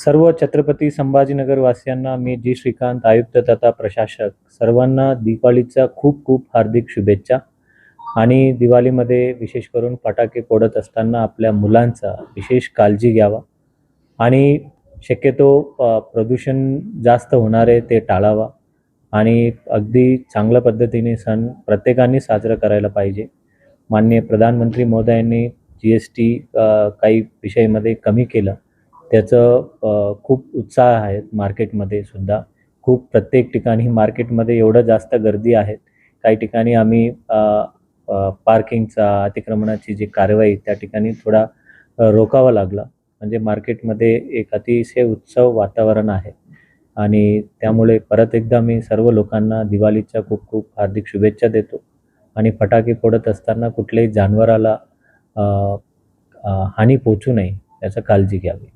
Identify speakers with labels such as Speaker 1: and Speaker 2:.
Speaker 1: सर्व छत्रपती संभाजीनगर वासियांना मी जी श्रीकांत आयुक्त तथा प्रशासक सर्वांना दिवाळीच्या खूप खूप हार्दिक शुभेच्छा। आणि दिवाळीमध्ये विशेष करून फटाके फोडत असताना आपल्या मुलांचा विशेष काळजी घ्यावा आणि शक्यतो प्रदूषण जास्त होणार आहे ते टाळावा आणि अगदी चांगल्या पद्धतीने सण प्रत्येकाने साजरा करायला पाहिजे। माननीय प्रधानमंत्री महोदयांनी GST काही विषयामध्ये कमी केलं, त्याचं खूप उत्साह आहे मार्केटमध्ये सुद्धा। खूप प्रत्येक ठिकाणी मार्केटमध्ये एवढं जास्त गर्दी आहे, काही ठिकाणी आम्ही पार्किंगचा अतिक्रमणाची जी कारवाई त्या ठिकाणी थोडा रोकावा लागला, म्हणजे मार्केटमध्ये एक अतिशय उत्सव वातावरण आहे। आणि त्यामुळे परत एकदा मी सर्व लोकांना दिवाळीच्या खूप खूप हार्दिक शुभेच्छा देतो आणि फटाके फोडत असताना कुठल्याही जनावराला हानी पोहोचू नये याची काळजी घ्यावी।